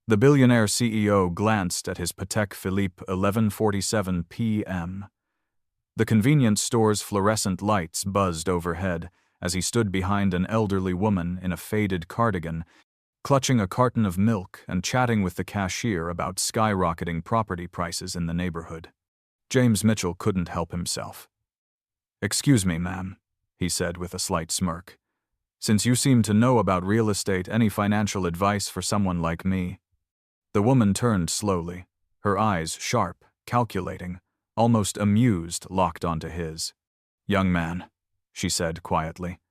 The billionaire CEO glanced at his Patek Philippe 11:47 p.m. The convenience store's fluorescent lights buzzed overhead as he stood behind an elderly woman in a faded cardigan, clutching a carton of milk and chatting with the cashier about skyrocketing property prices in the neighborhood. James Mitchell couldn't help himself. "Excuse me, ma'am," he said with a slight smirk. "Since you seem to know about real estate, any financial advice for someone like me?" The woman turned slowly, her eyes sharp, calculating, almost amused, locked onto his. "Young man," she said quietly,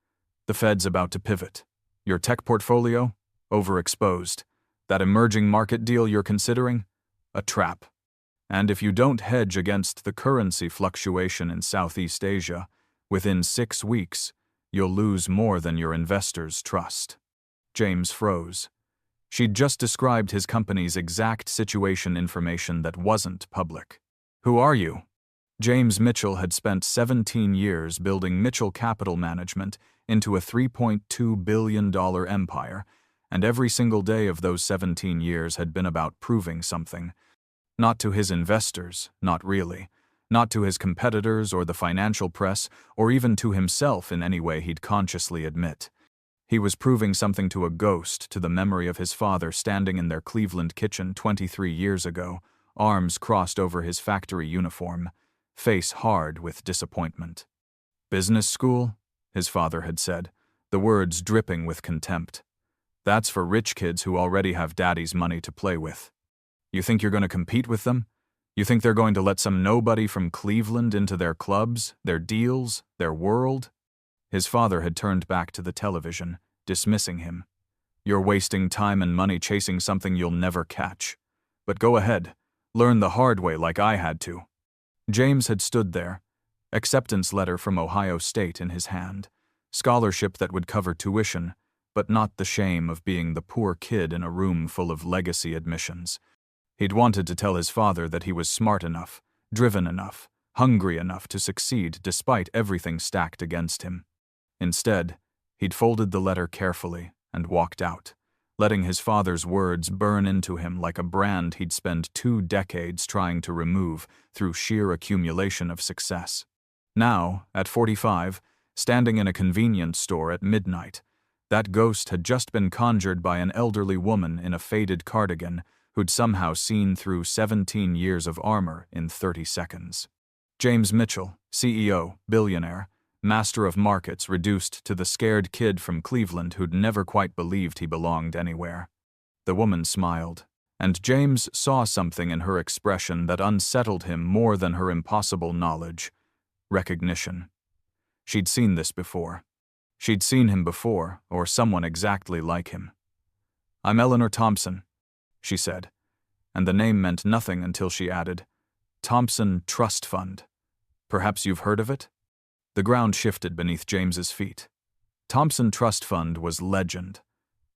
"the Fed's about to pivot. Your tech portfolio? Overexposed. That emerging market deal you're considering? A trap. And if you don't hedge against the currency fluctuation in Southeast Asia, within 6 weeks, you'll lose more than your investors trust." James froze. She'd just described his company's exact situation information that wasn't public. "Who are you?" James Mitchell had spent 17 years building Mitchell Capital Management into a $3.2 billion empire, and every single day of those 17 years had been about proving something. Not to his investors, not really. Not to his competitors or the financial press, or even to himself in any way he'd consciously admit. He was proving something to a ghost, to the memory of his father standing in their Cleveland kitchen 23 years ago, arms crossed over his factory uniform, face hard with disappointment. "Business school?" his father had said, the words dripping with contempt. "That's for rich kids who already have daddy's money to play with. You think you're going to compete with them? You think they're going to let some nobody from Cleveland into their clubs, their deals, their world?" His father had turned back to the television, dismissing him. "You're wasting time and money chasing something you'll never catch. But go ahead, learn the hard way like I had to." James had stood there, acceptance letter from Ohio State in his hand, scholarship that would cover tuition, but not the shame of being the poor kid in a room full of legacy admissions. He'd wanted to tell his father that he was smart enough, driven enough, hungry enough to succeed despite everything stacked against him. Instead, he'd folded the letter carefully and walked out, letting his father's words burn into him like a brand he'd spent 2 decades trying to remove through sheer accumulation of success. Now, at 45, standing in a convenience store at midnight, that ghost had just been conjured by an elderly woman in a faded cardigan who'd somehow seen through 17 years of armor in 30 seconds. James Mitchell, CEO, billionaire, master of markets, reduced to the scared kid from Cleveland who'd never quite believed he belonged anywhere. The woman smiled, and James saw something in her expression that unsettled him more than her impossible knowledge: recognition. She'd seen this before. She'd seen him before, or someone exactly like him. "I'm Eleanor Thompson," she said, and the name meant nothing until she added, "Thompson Trust Fund. Perhaps you've heard of it?" The ground shifted beneath James's feet. Thompson Trust Fund was legend,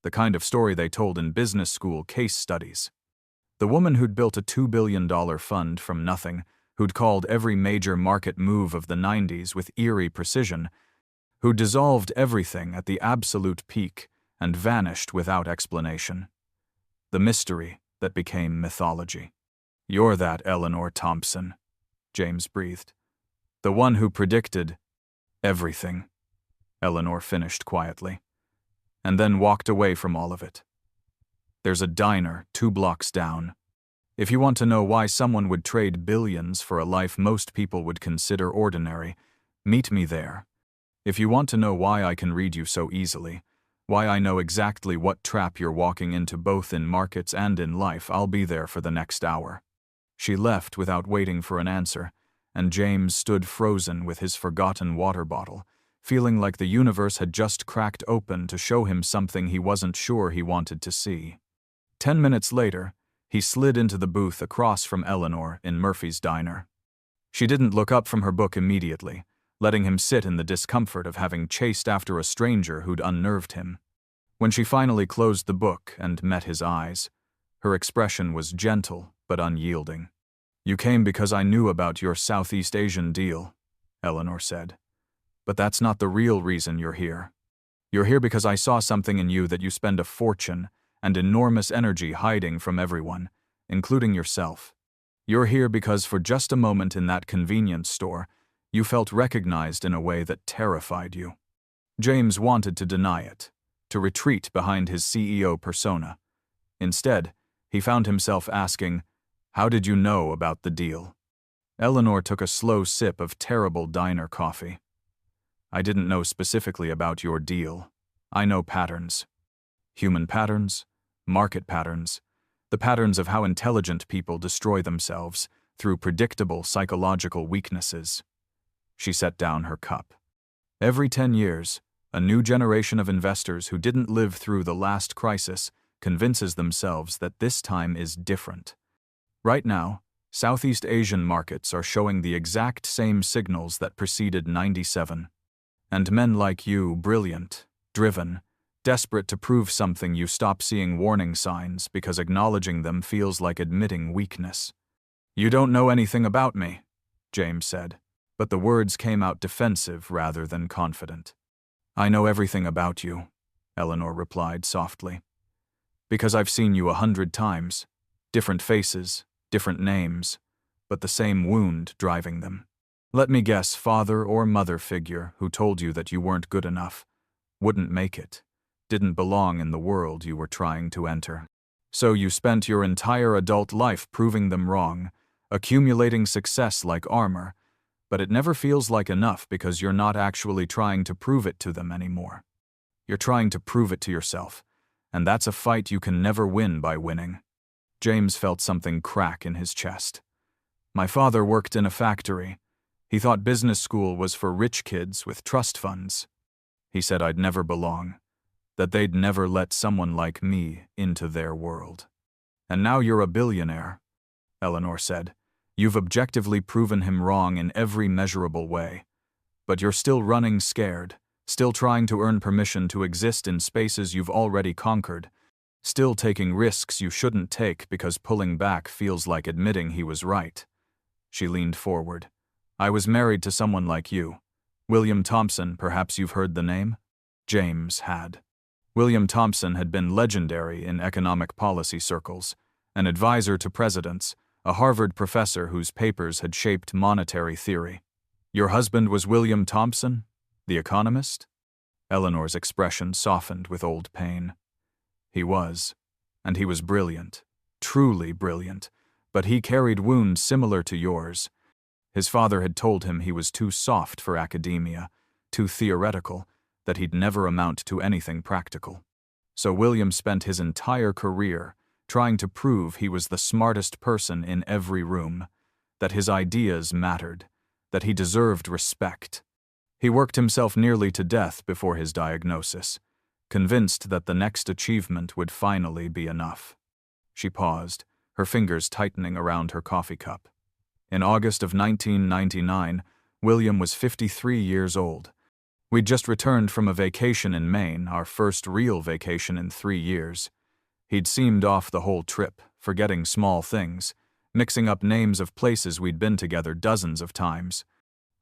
the kind of story they told in business school case studies. The woman who'd built a $2 billion fund from nothing, who'd called every major market move of the 90s with eerie precision, who dissolved everything at the absolute peak and vanished without explanation. The mystery that became mythology. "You're that Eleanor Thompson," James breathed. "The one who predicted everything," Eleanor finished quietly, and then walked away from all of it. "There's a diner 2 blocks down. If you want to know why someone would trade billions for a life most people would consider ordinary, meet me there. If you want to know why I can read you so easily, why I know exactly what trap you're walking into both in markets and in life, I'll be there for the next hour." She left without waiting for an answer, and James stood frozen with his forgotten water bottle, feeling like the universe had just cracked open to show him something he wasn't sure he wanted to see. 10 minutes later, he slid into the booth across from Eleanor in Murphy's Diner. She didn't look up from her book immediately, letting him sit in the discomfort of having chased after a stranger who'd unnerved him. When she finally closed the book and met his eyes, her expression was gentle but unyielding. "You came because I knew about your Southeast Asian deal," Eleanor said. "But that's not the real reason you're here. You're here because I saw something in you that you spend a fortune and enormous energy hiding from everyone, including yourself. You're here because for just a moment in that convenience store, you felt recognized in a way that terrified you. James wanted to deny it, to retreat behind his CEO persona. Instead, he found himself asking, "How did you know about the deal?" Eleanor took a slow sip of terrible diner coffee. "I didn't know specifically about your deal. I know patterns. Human patterns, market patterns, the patterns of how intelligent people destroy themselves through predictable psychological weaknesses." She set down her cup. Every 10 years, a new generation of investors who didn't live through the last crisis convinces themselves that this time is different. Right now, Southeast Asian markets are showing the exact same signals that preceded '97. And men like you, brilliant, driven, desperate to prove something, you stop seeing warning signs because acknowledging them feels like admitting weakness. "You don't know anything about me," James said, but the words came out defensive rather than confident. "I know everything about you," Eleanor replied softly. "Because I've seen you 100 times, different faces, different names, but the same wound driving them. Let me guess, father or mother figure who told you that you weren't good enough, wouldn't make it, didn't belong in the world you were trying to enter. So you spent your entire adult life proving them wrong, accumulating success like armor, but it never feels like enough because you're not actually trying to prove it to them anymore. You're trying to prove it to yourself, and that's a fight you can never win by winning." James felt something crack in his chest. "My father worked in a factory. He thought business school was for rich kids with trust funds. He said I'd never belong, that they'd never let someone like me into their world. And now you're a billionaire," Eleanor said. "You've objectively proven him wrong in every measurable way. But you're still running scared, still trying to earn permission to exist in spaces you've already conquered, still taking risks you shouldn't take because pulling back feels like admitting he was right." She leaned forward. "I was married to someone like you. William Thompson, perhaps you've heard the name?" James had. William Thompson had been legendary in economic policy circles, an advisor to presidents, a Harvard professor whose papers had shaped monetary theory. "Your husband was William Thompson, the economist?" Eleanor's expression softened with old pain. "He was, and he was brilliant, truly brilliant, but he carried wounds similar to yours. His father had told him he was too soft for academia, too theoretical, that he'd never amount to anything practical. So William spent his entire career trying to prove he was the smartest person in every room, that his ideas mattered, that he deserved respect. He worked himself nearly to death before his diagnosis, convinced that the next achievement would finally be enough." She paused, her fingers tightening around her coffee cup. In August of 1999, William was 53 years old. We'd just returned from a vacation in Maine, our first real vacation in 3 years. He'd seemed off the whole trip, forgetting small things, mixing up names of places we'd been together dozens of times.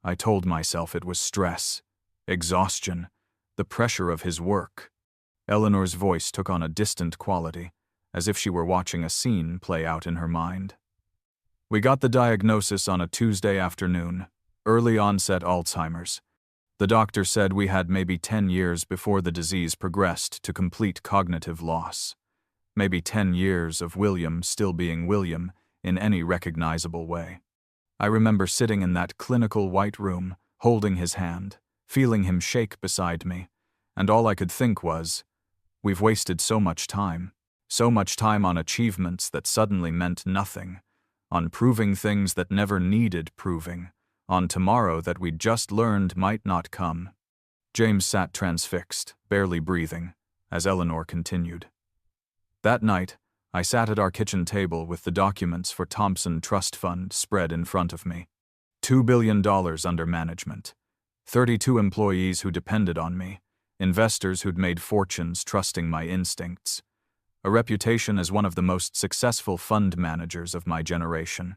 I told myself it was stress, exhaustion, the pressure of his work. Eleanor's voice took on a distant quality, as if she were watching a scene play out in her mind. "We got the diagnosis on a Tuesday afternoon, early onset Alzheimer's. The doctor said we had maybe 10 years before the disease progressed to complete cognitive loss. Maybe 10 years of William still being William in any recognizable way. I remember sitting in that clinical white room, holding his hand, feeling him shake beside me, and all I could think was, we've wasted so much time on achievements that suddenly meant nothing, on proving things that never needed proving, on tomorrow that we'd just learned might not come." James sat transfixed, barely breathing, as Eleanor continued. "That night, I sat at our kitchen table with the documents for Thompson Trust Fund spread in front of me. $2 billion under management. 32 employees who depended on me. Investors who'd made fortunes trusting my instincts. A reputation as one of the most successful fund managers of my generation.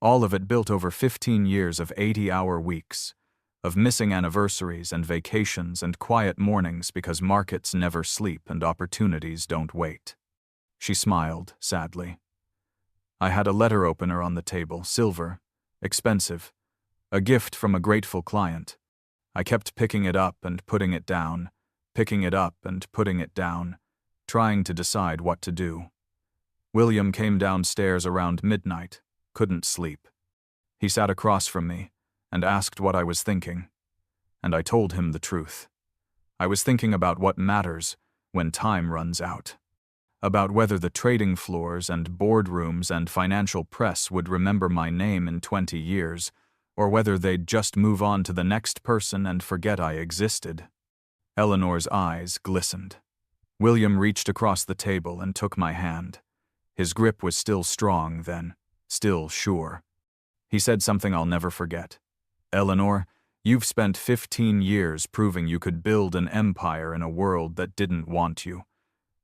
All of it built over 15 years of 80-hour weeks, of missing anniversaries and vacations and quiet mornings because markets never sleep and opportunities don't wait. She smiled, sadly. I had a letter opener on the table, silver, expensive, a gift from a grateful client. I kept picking it up and putting it down, picking it up and putting it down, trying to decide what to do. William came downstairs around midnight, couldn't sleep. He sat across from me and asked what I was thinking, and I told him the truth. I was thinking about what matters when time runs out, about whether the trading floors and boardrooms and financial press would remember my name in 20 years, or whether they'd just move on to the next person and forget I existed. Eleanor's eyes glistened. William reached across the table and took my hand. His grip was still strong then, still sure. He said something I'll never forget. Eleanor, you've spent 15 years proving you could build an empire in a world that didn't want you.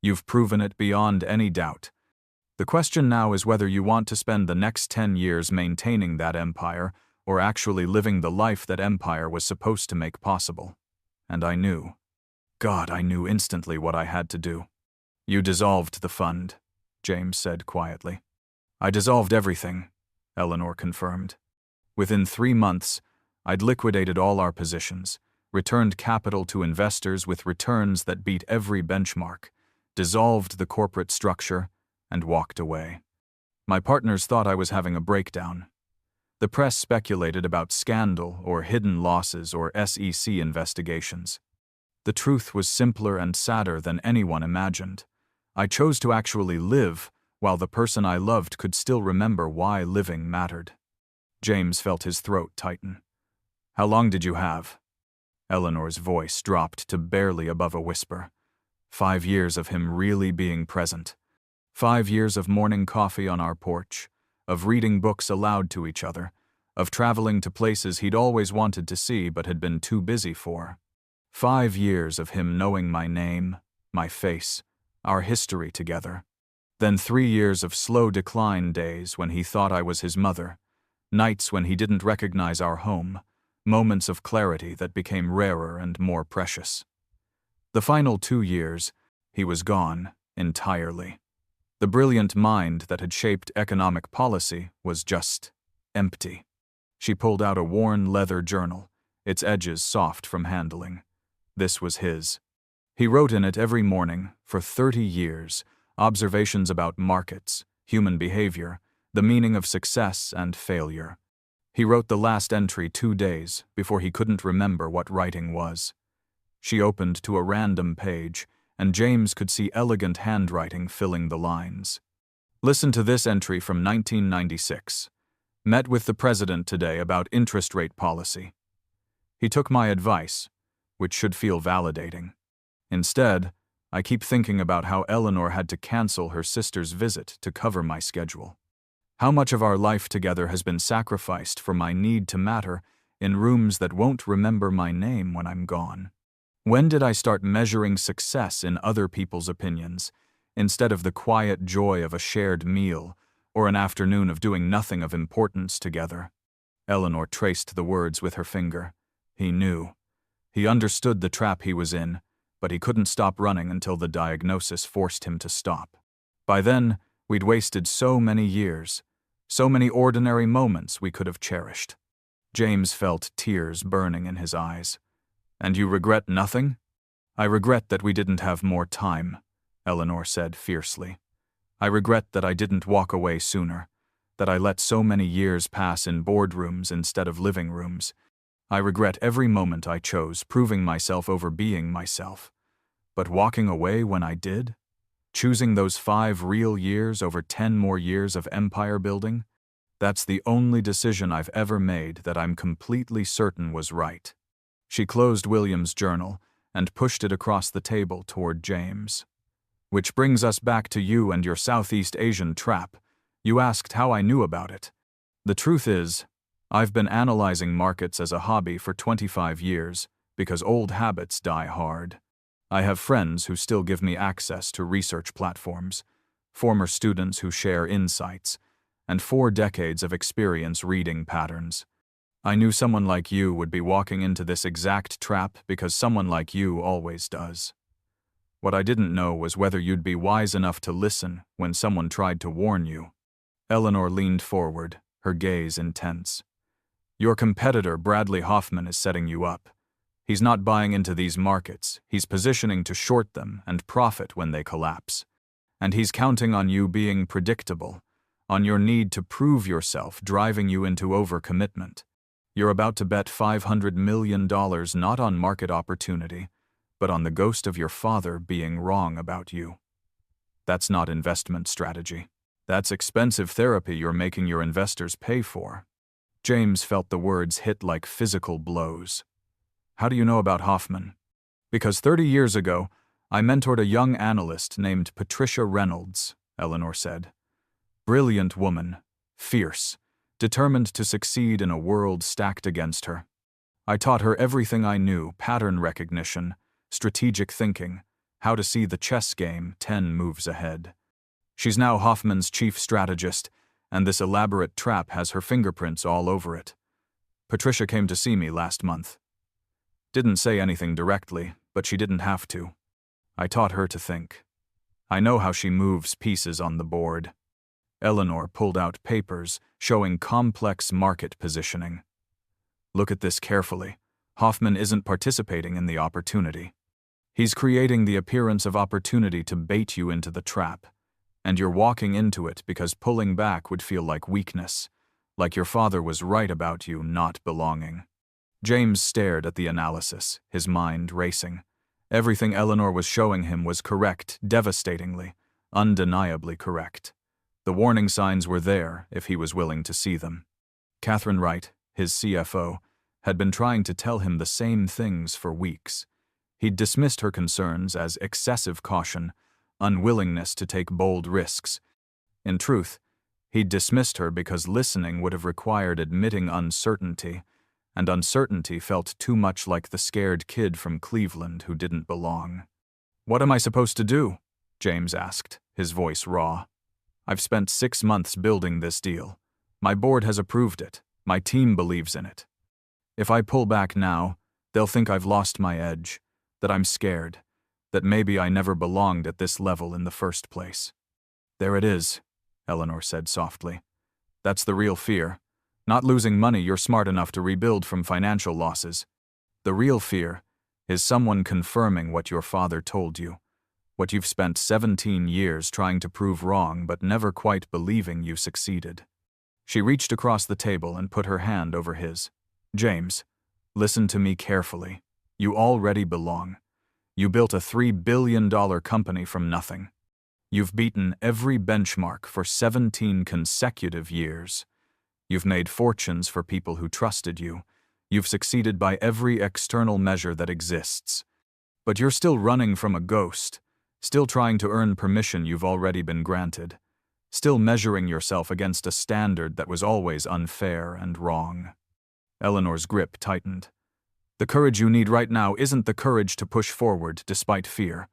You've proven it beyond any doubt. The question now is whether you want to spend the next 10 years maintaining that empire or actually living the life that empire was supposed to make possible. And I knew. God, I knew instantly what I had to do. You dissolved the fund, James said quietly. I dissolved everything, Eleanor confirmed. Within 3 months, I'd liquidated all our positions, returned capital to investors with returns that beat every benchmark, dissolved the corporate structure, and walked away. My partners thought I was having a breakdown. The press speculated about scandal or hidden losses or SEC investigations. The truth was simpler and sadder than anyone imagined. I chose to actually live, while the person I loved could still remember why living mattered. James felt his throat tighten. How long did you have? Eleanor's voice dropped to barely above a whisper. 5 years of him really being present. 5 years of morning coffee on our porch, of reading books aloud to each other, of traveling to places he'd always wanted to see but had been too busy for. 5 years of him knowing my name, my face, our history together. Then 3 years of slow decline days when he thought I was his mother, nights when he didn't recognize our home, moments of clarity that became rarer and more precious. The final 2 years, he was gone entirely. The brilliant mind that had shaped economic policy was just empty. She pulled out a worn leather journal, its edges soft from handling. This was his. He wrote in it every morning, for 30 years, observations about markets, human behavior, the meaning of success and failure. He wrote the last entry 2 days before he couldn't remember what writing was. She opened to a random page, and James could see elegant handwriting filling the lines. Listen to this entry from 1996. Met with the president today about interest rate policy. He took my advice, which should feel validating. Instead, I keep thinking about how Eleanor had to cancel her sister's visit to cover my schedule. How much of our life together has been sacrificed for my need to matter in rooms that won't remember my name when I'm gone? When did I start measuring success in other people's opinions, instead of the quiet joy of a shared meal or an afternoon of doing nothing of importance together? Eleanor traced the words with her finger. He knew. He understood the trap he was in, but he couldn't stop running until the diagnosis forced him to stop. By then, we'd wasted so many years, so many ordinary moments we could have cherished. James felt tears burning in his eyes. And you regret nothing? I regret that we didn't have more time, Eleanor said fiercely. I regret that I didn't walk away sooner, that I let so many years pass in boardrooms instead of living rooms. I regret every moment I chose, proving myself over being myself. But walking away when I did? Choosing those 5 real years over 10 more years of empire building? That's the only decision I've ever made that I'm completely certain was right. She closed William's journal and pushed it across the table toward James. Which brings us back to you and your Southeast Asian trap. You asked how I knew about it. The truth is, I've been analyzing markets as a hobby for 25 years because old habits die hard. I have friends who still give me access to research platforms, former students who share insights, and 4 decades of experience reading patterns. I knew someone like you would be walking into this exact trap because someone like you always does. What I didn't know was whether you'd be wise enough to listen when someone tried to warn you." Eleanor leaned forward, her gaze intense. "Your competitor, Bradley Hoffman, is setting you up. He's not buying into these markets, he's positioning to short them and profit when they collapse. And he's counting on you being predictable, on your need to prove yourself, driving you into overcommitment. You're about to bet $500 million not on market opportunity, but on the ghost of your father being wrong about you. That's not investment strategy. That's expensive therapy you're making your investors pay for." James felt the words hit like physical blows. "How do you know about Hoffman?" "Because 30 years ago, I mentored a young analyst named Patricia Reynolds," Eleanor said. "Brilliant woman, fierce, determined to succeed in a world stacked against her. I taught her everything I knew: pattern recognition, strategic thinking, how to see the chess game 10 moves ahead. She's now Hoffman's chief strategist, and this elaborate trap has her fingerprints all over it. Patricia came to see me last month. Didn't say anything directly, but she didn't have to. I taught her to think. I know how she moves pieces on the board." Eleanor pulled out papers showing complex market positioning. "Look at this carefully. Hoffman isn't participating in the opportunity. He's creating the appearance of opportunity to bait you into the trap, and you're walking into it because pulling back would feel like weakness, like your father was right about you not belonging." James stared at the analysis, his mind racing. Everything Eleanor was showing him was correct, devastatingly, undeniably correct. The warning signs were there if he was willing to see them. Catherine Wright, his CFO, had been trying to tell him the same things for weeks. He'd dismissed her concerns as excessive caution, unwillingness to take bold risks. In truth, he'd dismissed her because listening would have required admitting uncertainty, and uncertainty felt too much like the scared kid from Cleveland who didn't belong. "What am I supposed to do?" James asked, his voice raw. "I've spent 6 months building this deal. My board has approved it. My team believes in it. If I pull back now, they'll think I've lost my edge, that I'm scared, that maybe I never belonged at this level in the first place." "There it is," Eleanor said softly. "That's the real fear. Not losing money you're smart enough to rebuild from financial losses. The real fear is someone confirming what your father told you, what you've spent 17 years trying to prove wrong but never quite believing you succeeded." She reached across the table and put her hand over his. "James, listen to me carefully. You already belong. You built a $3 billion company from nothing. You've beaten every benchmark for 17 consecutive years. You've made fortunes for people who trusted you. You've succeeded by every external measure that exists. But you're still running from a ghost, still trying to earn permission you've already been granted, still measuring yourself against a standard that was always unfair and wrong." Eleanor's grip tightened. "The courage you need right now isn't the courage to push forward despite fear.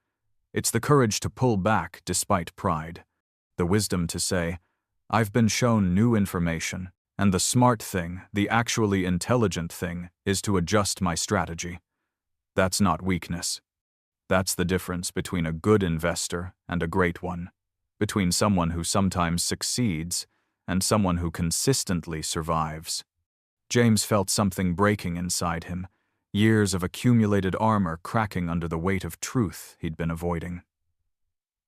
It's the courage to pull back despite pride. The wisdom to say, I've been shown new information, and the smart thing, the actually intelligent thing, is to adjust my strategy. That's not weakness. That's the difference between a good investor and a great one, between someone who sometimes succeeds and someone who consistently survives." James felt something breaking inside him, years of accumulated armor cracking under the weight of truth he'd been avoiding.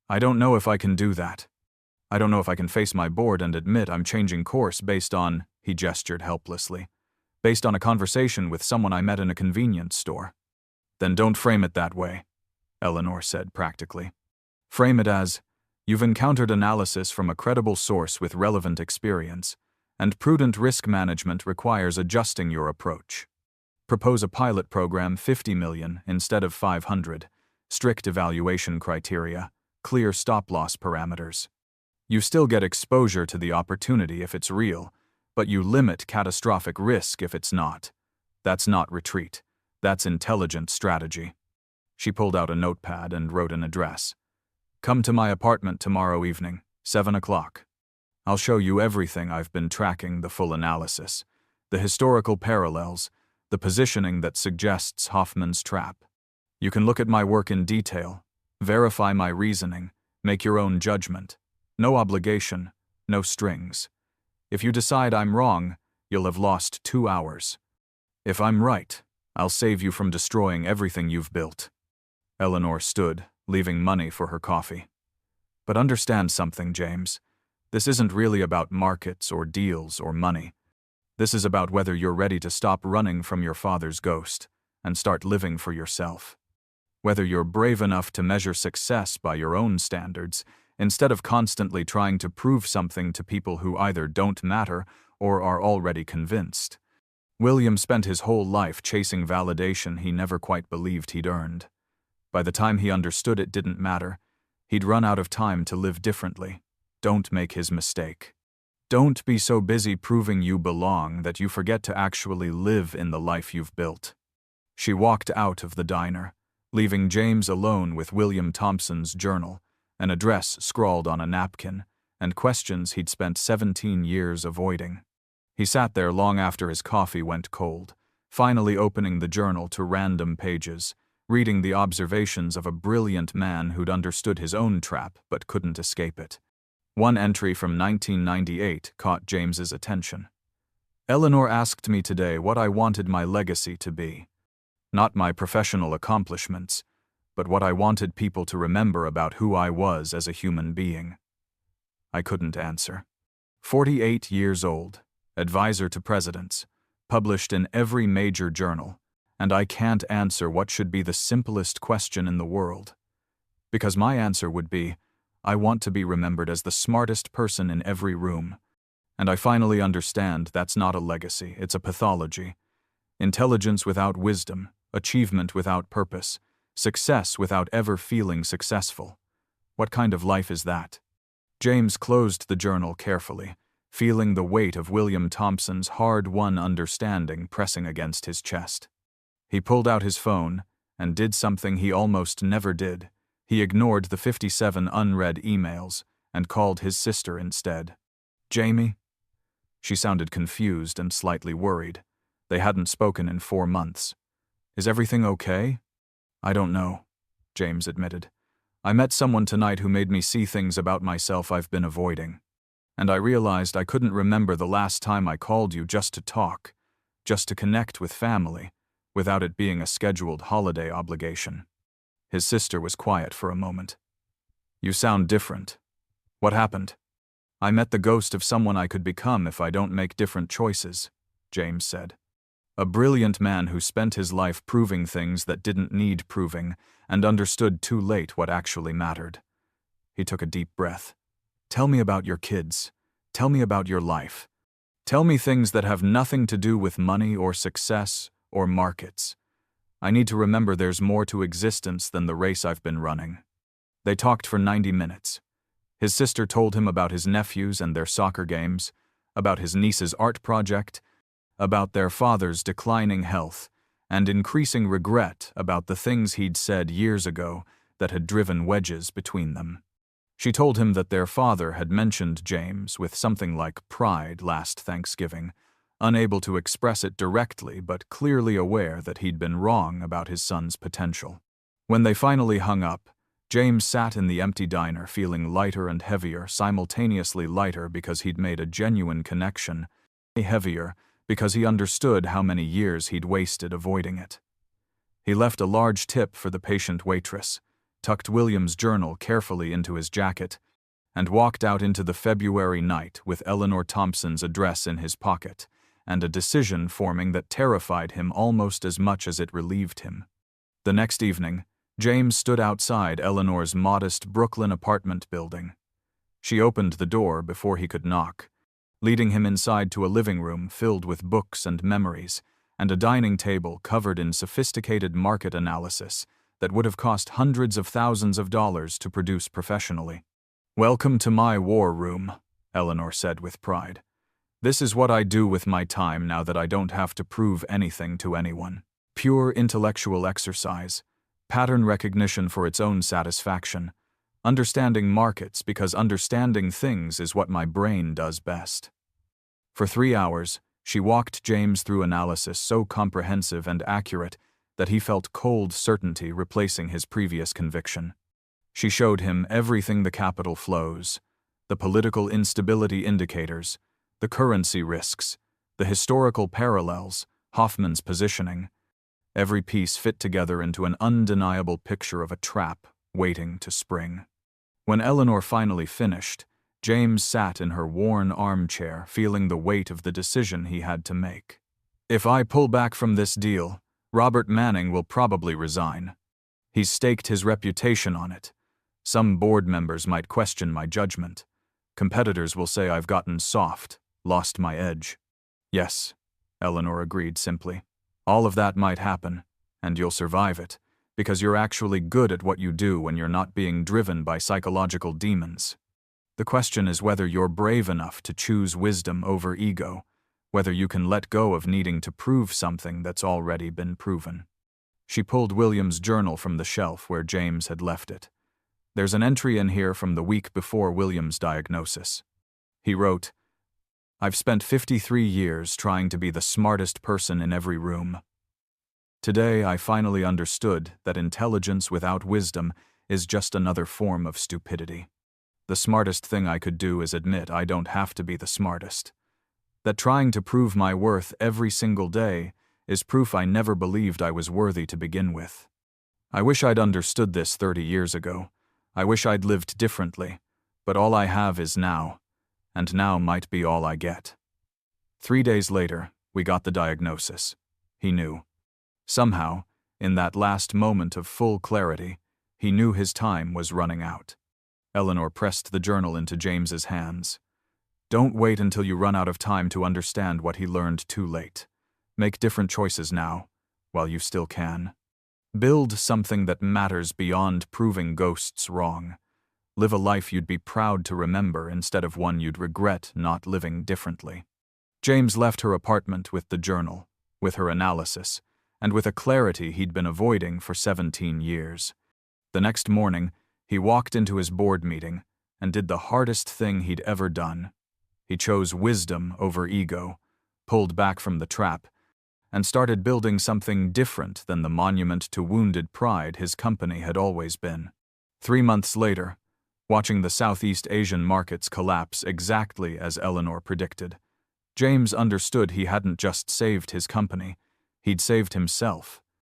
"I don't know if I can do that. I don't know if I can face my board and admit I'm changing course based on," he gestured helplessly, "based on a conversation with someone I met in a convenience store." "Then don't frame it that way," Eleanor said practically. "Frame it as, you've encountered analysis from a credible source with relevant experience, and prudent risk management requires adjusting your approach. Propose a pilot program 50 million instead of 500, strict evaluation criteria, clear stop-loss parameters. You still get exposure to the opportunity if it's real, but you limit catastrophic risk if it's not. That's not retreat. That's intelligent strategy." She pulled out a notepad and wrote an address. "Come to my apartment tomorrow evening, 7 o'clock. I'll show you everything I've been tracking, the full analysis, the historical parallels, the positioning that suggests Hoffman's trap. You can look at my work in detail, Verify my reasoning. Make your own judgment. No obligation, no strings. If you decide I'm wrong, you'll have lost 2 hours. If I'm right, I'll save you from destroying everything you've built." Eleanor stood, leaving money for her coffee. "But understand something, James. This isn't really about markets or deals or money. This is about whether you're ready to stop running from your father's ghost and start living for yourself. Whether you're brave enough to measure success by your own standards, instead of constantly trying to prove something to people who either don't matter or are already convinced." William spent his whole life chasing validation he never quite believed he'd earned. By the time he understood it didn't matter, he'd run out of time to live differently. Don't make his mistake. Don't be so busy proving you belong that you forget to actually live in the life you've built. She walked out of the diner, leaving James alone with William Thompson's journal, an address scrawled on a napkin, and questions he'd spent 17 years avoiding. He sat there long after his coffee went cold, finally opening the journal to random pages, reading the observations of a brilliant man who'd understood his own trap but couldn't escape it. One entry from 1998 caught James's attention. "Eleanor asked me today what I wanted my legacy to be. Not my professional accomplishments, but what I wanted people to remember about who I was as a human being." I couldn't answer. 48 years old, advisor to presidents, published in every major journal, and I can't answer what should be the simplest question in the world. Because my answer would be, I want to be remembered as the smartest person in every room. And I finally understand that's not a legacy, it's a pathology. Intelligence without wisdom, achievement without purpose, success without ever feeling successful. What kind of life is that? James closed the journal carefully, feeling the weight of William Thompson's hard-won understanding pressing against his chest. He pulled out his phone and did something he almost never did. He ignored the 57 unread emails and called his sister instead. "Jamie?" She sounded confused and slightly worried. They hadn't spoken in 4 months. "Is everything okay?" "I don't know," James admitted. "I met someone tonight who made me see things about myself I've been avoiding. And I realized I couldn't remember the last time I called you just to talk, just to connect with family, without it being a scheduled holiday obligation." His sister was quiet for a moment. "You sound different. What happened?" "I met the ghost of someone I could become if I don't make different choices," James said. "A brilliant man who spent his life proving things that didn't need proving and understood too late what actually mattered." He took a deep breath. "Tell me about your kids. Tell me about your life. Tell me things that have nothing to do with money or success or markets. I need to remember there's more to existence than the race I've been running." They talked for 90 minutes. His sister told him about his nephews and their soccer games, about his niece's art project, about their father's declining health, and increasing regret about the things he'd said years ago that had driven wedges between them. She told him that their father had mentioned James with something like pride last Thanksgiving, unable to express it directly but clearly aware that he'd been wrong about his son's potential. When they finally hung up, James sat in the empty diner feeling lighter and heavier, simultaneously lighter because he'd made a genuine connection, heavier because he understood how many years he'd wasted avoiding it. He left a large tip for the patient waitress, tucked William's journal carefully into his jacket, and walked out into the February night with Eleanor Thompson's address in his pocket, and a decision forming that terrified him almost as much as it relieved him. The next evening, James stood outside Eleanor's modest Brooklyn apartment building. She opened the door before he could knock, leading him inside to a living room filled with books and memories, and a dining table covered in sophisticated market analysis that would have cost hundreds of thousands of dollars to produce professionally. "Welcome to my war room," Eleanor said with pride. "This is what I do with my time now that I don't have to prove anything to anyone. Pure intellectual exercise, pattern recognition for its own satisfaction, understanding markets because understanding things is what my brain does best." For 3 hours, she walked James through analysis so comprehensive and accurate that he felt cold certainty replacing his previous conviction. She showed him everything the capital flows, the political instability indicators, the currency risks, the historical parallels, Hoffman's positioning. Every piece fit together into an undeniable picture of a trap waiting to spring. When Eleanor finally finished, James sat in her worn armchair, feeling the weight of the decision he had to make. If I pull back from this deal, Robert Manning will probably resign. He's staked his reputation on it. Some board members might question my judgment. Competitors will say I've gotten soft, lost my edge. Yes, Eleanor agreed simply. All of that might happen, and you'll survive it, because you're actually good at what you do when you're not being driven by psychological demons. The question is whether you're brave enough to choose wisdom over ego, whether you can let go of needing to prove something that's already been proven. She pulled William's journal from the shelf where James had left it. There's an entry in here from the week before William's diagnosis. He wrote, "I've spent 53 years trying to be the smartest person in every room. Today I finally understood that intelligence without wisdom is just another form of stupidity. The smartest thing I could do is admit I don't have to be the smartest. That trying to prove my worth every single day is proof I never believed I was worthy to begin with. I wish I'd understood this 30 years ago. I wish I'd lived differently, but all I have is now, and now might be all I get." 3 days later, we got the diagnosis. He knew. Somehow, in that last moment of full clarity, he knew his time was running out. Eleanor pressed the journal into James's hands. "Don't wait until you run out of time to understand what he learned too late. Make different choices now, while you still can. Build something that matters beyond proving ghosts wrong. Live a life you'd be proud to remember instead of one you'd regret not living differently." James left her apartment with the journal, with her analysis, and with a clarity he'd been avoiding for 17 years. The next morning, he walked into his board meeting and did the hardest thing he'd ever done. He chose wisdom over ego, pulled back from the trap, and started building something different than the monument to wounded pride his company had always been. 3 months later, watching the Southeast Asian markets collapse exactly as Eleanor predicted, James understood he hadn't just saved his company, he'd saved himself.